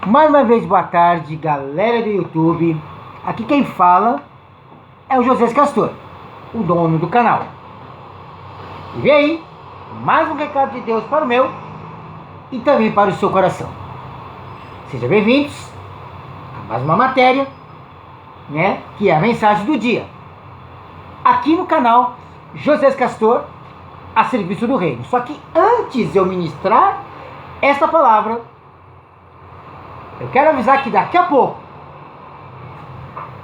Mais uma vez, boa tarde, galera do YouTube. Aqui quem fala é o José Castor, o dono do canal. E vem aí, mais um recado de Deus para o meu e também para o seu coração. Sejam bem-vindos a mais uma matéria, que é a mensagem do dia. Aqui no canal José Castor, a serviço do reino. Só que antes de eu ministrar esta palavra, eu quero avisar que daqui a pouco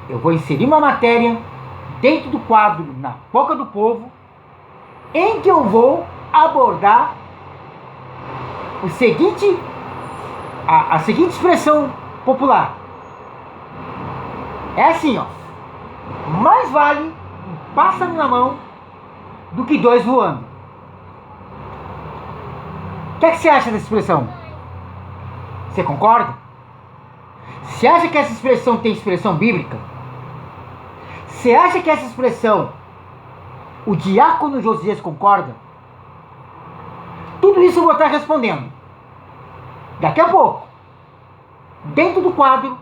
eu vou inserir uma matéria dentro do quadro Na Boca do Povo, em que eu vou abordar a seguinte expressão popular. É assim, ó: mais vale um pássaro na mão do que dois voando. O que é que você acha dessa expressão? Você concorda? Você acha que essa expressão tem expressão bíblica? Você acha que essa expressão o diácono Josias concorda? Tudo isso eu vou estar respondendo daqui a pouco, dentro do quadro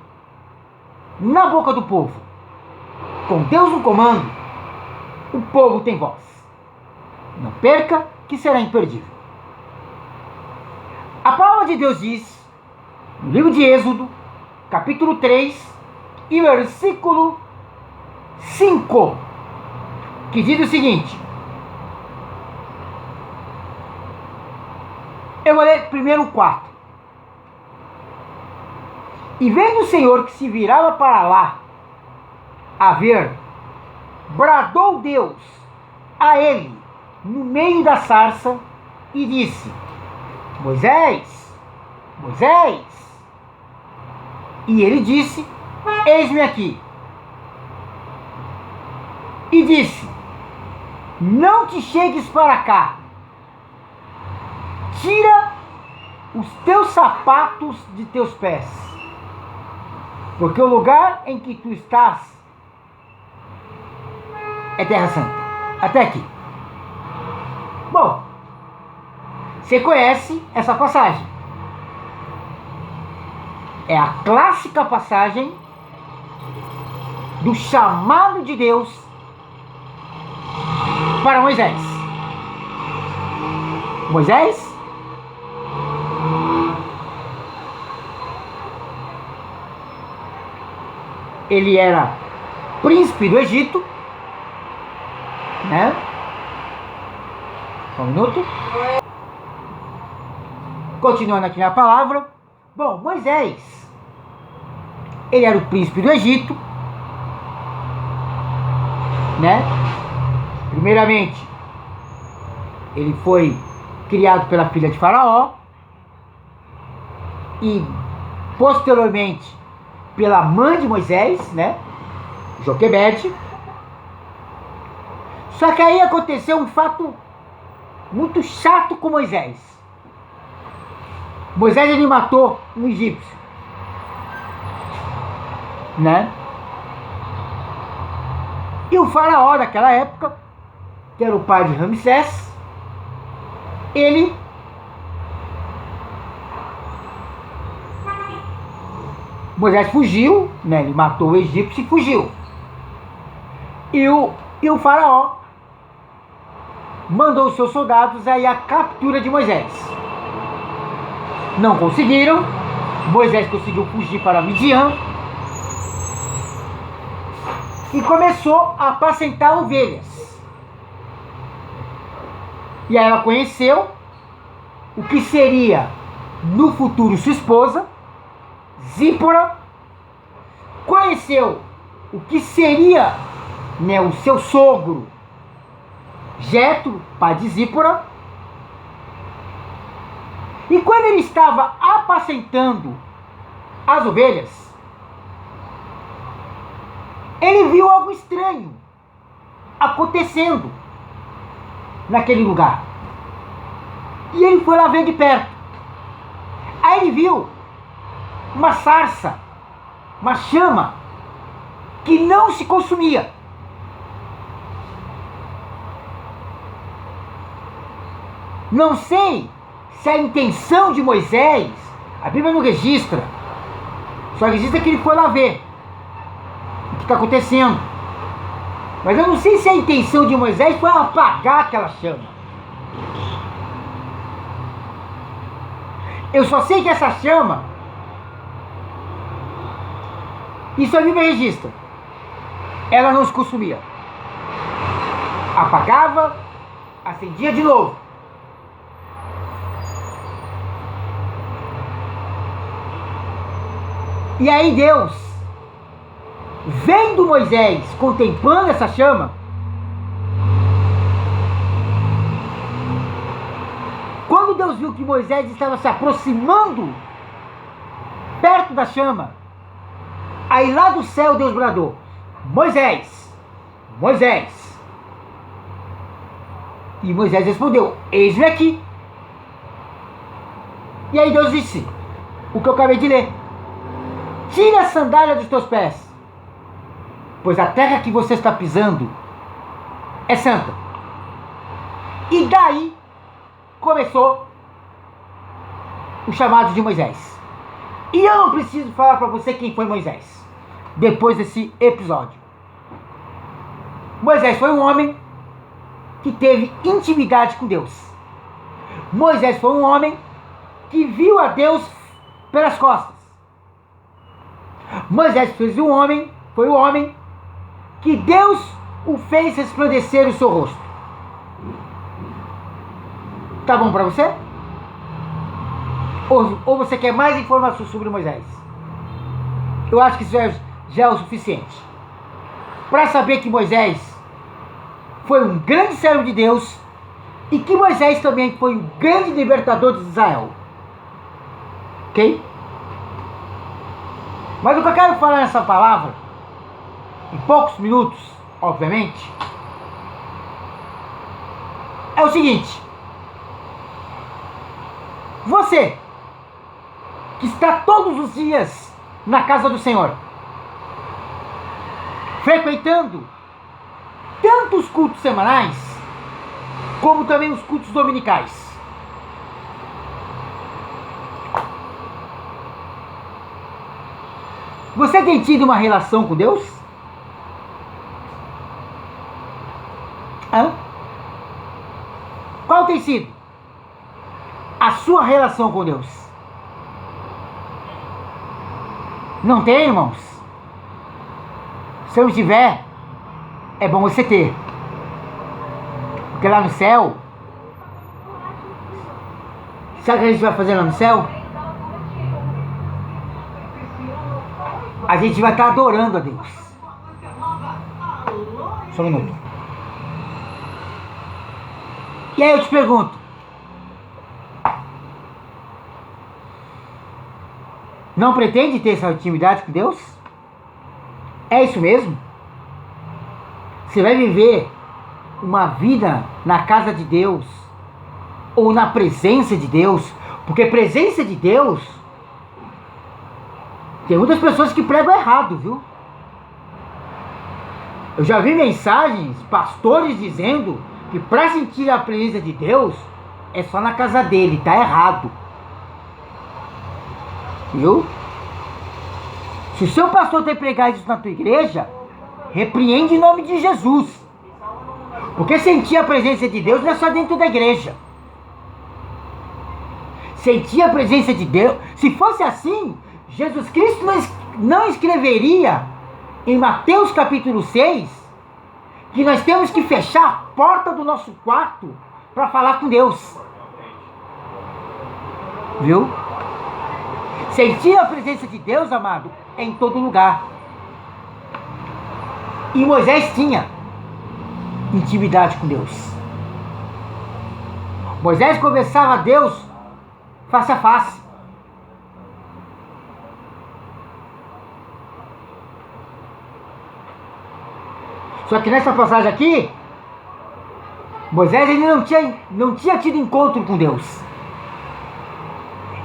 Na Boca do Povo. Com Deus no comando, o povo tem voz. Não perca, que será imperdível. A palavra de Deus diz, no livro de Êxodo, capítulo 3 e versículo 5, que diz o seguinte. Eu vou ler primeiro o 4. E vendo o Senhor que se virava para lá a ver, bradou Deus a ele no meio da sarça e disse: Moisés, Moisés. E ele disse: eis-me aqui. E disse: não te chegues para cá, tira os teus sapatos de teus pés, porque o lugar em que tu estás é terra santa. Até aqui. Bom, você conhece essa passagem. É a clássica passagem do chamado de Deus para Moisés. Moisés, ele era príncipe do Egito, Só um minuto. Continuando aqui na palavra. Bom, Moisés, ele era o príncipe do Egito, Primeiramente, ele foi criado pela filha de Faraó e posteriormente pela mãe de Moisés, Joquebede. Só que aí aconteceu um fato muito chato com Moisés. Moisés, ele matou um egípcio, E o faraó daquela época, que era o pai de Ramsés, Moisés fugiu, ele matou o egípcio e fugiu. E o faraó mandou os seus soldados aí à captura de Moisés. Não conseguiram. Moisés conseguiu fugir para Midian e começou a apacentar ovelhas. E aí ela conheceu o que seria no futuro sua esposa, Zípora. Conheceu o que seria o seu sogro, Jetro, pai de Zípora. E quando ele estava apacentando as ovelhas, ele viu algo estranho acontecendo naquele lugar. E ele foi lá ver de perto. Aí ele viu uma sarça, uma chama que não se consumia. Não sei se a intenção de Moisés, a Bíblia não registra, Só registra que ele foi lá ver o que está acontecendo. Mas eu não sei se a intenção de Moisés foi apagar aquela chama. Eu só sei que essa chama, isso a Bíblia registra, ela não se consumia. Apagava, acendia de novo. E aí Deus, vendo Moisés contemplando essa chama, quando Deus viu que Moisés estava se aproximando perto da chama, aí lá do céu Deus bradou: Moisés, Moisés. E Moisés respondeu: eis-me aqui. E aí Deus disse o que eu acabei de ler: tira a sandália dos teus pés, pois a terra que você está pisando é santa. E daí começou o chamado de Moisés. E eu não preciso falar para você quem foi Moisés depois desse episódio. Moisés foi um homem que teve intimidade com Deus. Moisés foi um homem que viu a Deus pelas costas. Moisés foi o homem que Deus o fez resplandecer o seu rosto. Tá bom para você? Ou você quer mais informações sobre Moisés? Eu acho que isso já é o suficiente para saber que Moisés foi um grande servo de Deus e que Moisés também foi um grande libertador de Israel. Ok? Mas o que eu quero falar nessa palavra, em poucos minutos, obviamente, é o seguinte: você que está todos os dias na casa do Senhor, frequentando tanto os cultos semanais, como também os cultos dominicais, você tem tido uma relação com Deus? Hã? Qual tem sido a sua relação com Deus? Não tem, irmãos? Se não tiver, é bom você ter. Porque lá no céu, sabe o que a gente vai fazer lá no céu? A gente vai estar adorando a Deus. Só um minuto. E aí eu te pergunto: não pretende ter essa intimidade com Deus? É isso mesmo? Você vai viver uma vida na casa de Deus ou na presença de Deus? Porque presença de Deus, tem muitas pessoas que pregam errado, viu? Eu já vi mensagens, pastores dizendo que para sentir a presença de Deus é só na casa dele. Tá errado. Viu? Se o seu pastor tem pregado isso na tua igreja, repreende em nome de Jesus. Porque sentir a presença de Deus não é só dentro da igreja. Sentir a presença de Deus, se fosse assim, Jesus Cristo não escreveria em Mateus capítulo 6 que nós temos que fechar a porta do nosso quarto para falar com Deus. Viu? Sentir a presença de Deus, amado, é em todo lugar. E Moisés tinha intimidade com Deus. Moisés conversava a Deus face a face. Só que nessa passagem aqui, Moisés ainda não tinha tido encontro com Deus.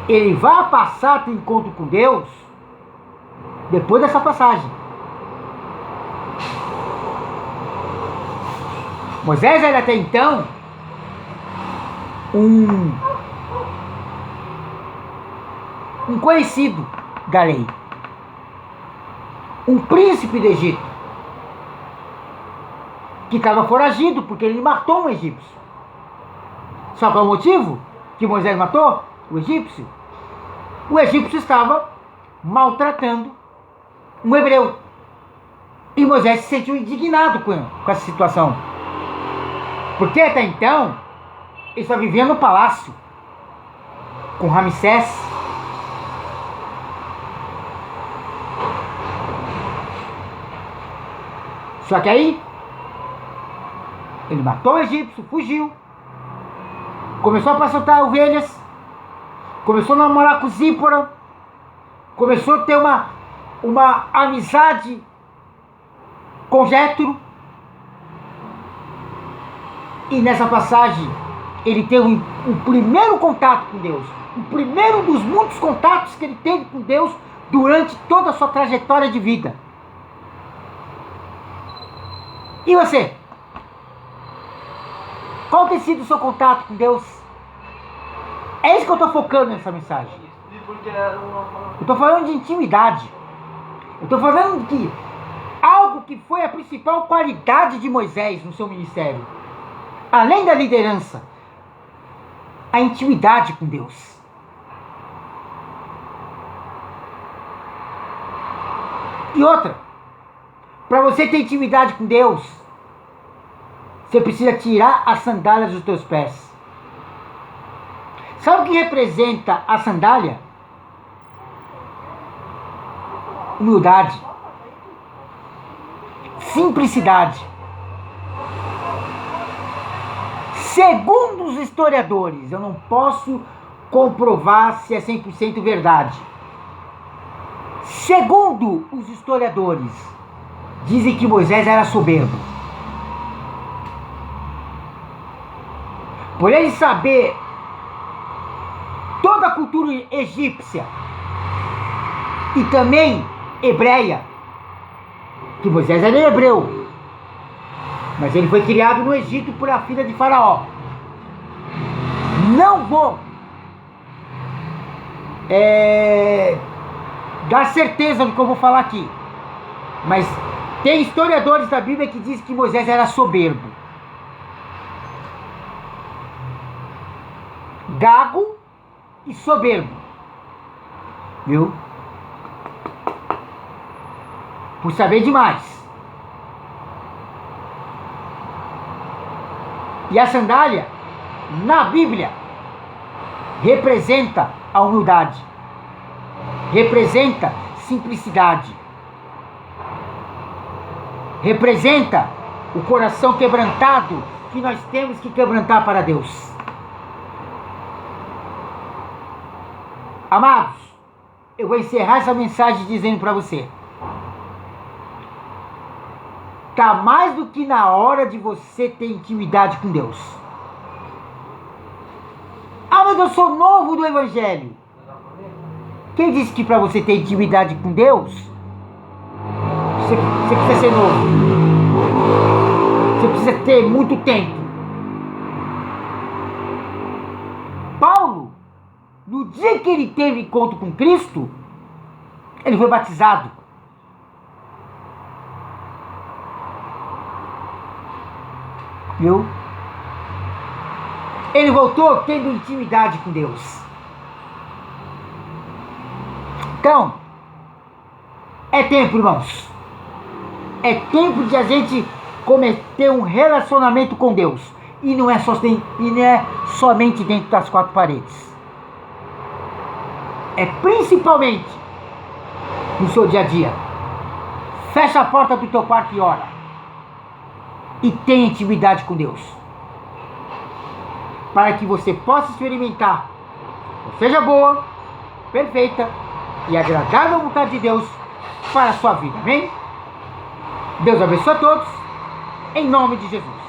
Ele vai passar a ter encontro com Deus depois dessa passagem. Moisés era até então um conhecido da lei. um príncipe do Egito, que estava foragido porque ele matou um egípcio. Sabe qual é o motivo que Moisés matou o egípcio? O egípcio estava maltratando um hebreu. E Moisés se sentiu indignado com essa situação. Porque até então, ele só vivia no palácio, com Ramsés. Só que aí, ele matou o egípcio, fugiu, começou a pastorear ovelhas, começou a namorar com Zípora, começou a ter uma amizade com Jétro. E nessa passagem, ele teve o primeiro contato com Deus. O primeiro dos muitos contatos que ele teve com Deus durante toda a sua trajetória de vida. E você? Qual tem sido o seu contato com Deus? É isso que eu estou focando nessa mensagem. Eu estou falando de intimidade. Eu estou falando de algo que foi a principal qualidade de Moisés no seu ministério. Além da liderança, a intimidade com Deus. E outra, para você ter intimidade com Deus, você precisa tirar as sandálias dos teus pés. Sabe o que representa a sandália? Humildade, simplicidade. Segundo os historiadores, eu não posso comprovar se é 100% verdade. Segundo os historiadores, dizem que Moisés era soberbo. Por ele saber toda a cultura egípcia e também hebreia, que Moisés era hebreu, mas ele foi criado no Egito por a filha de Faraó. Não vou dar certeza do que eu vou falar aqui, mas tem historiadores da Bíblia que dizem que Moisés era soberbo, gago e soberbo, viu? Por saber demais. E a sandália, na Bíblia, representa a humildade, representa simplicidade, representa o coração quebrantado que nós temos que quebrantar para Deus. Amados, eu vou encerrar essa mensagem dizendo para você: está mais do que na hora de você ter intimidade com Deus. Ah, mas eu sou novo do Evangelho. Quem disse que para você ter intimidade com Deus, você precisa ser novo? Você precisa ter muito tempo. Paulo, no dia que ele teve encontro com Cristo, ele foi batizado. Viu? Ele voltou tendo intimidade com Deus. Então, é tempo, irmãos. É tempo de a gente cometer um relacionamento com Deus. E não é somente dentro das quatro paredes. É principalmente no seu dia a dia. Fecha a porta do teu quarto e ora. E tenha intimidade com Deus, para que você possa experimentar, seja boa, perfeita e agradável a vontade de Deus para a sua vida. Amém? Deus abençoe a todos, em nome de Jesus.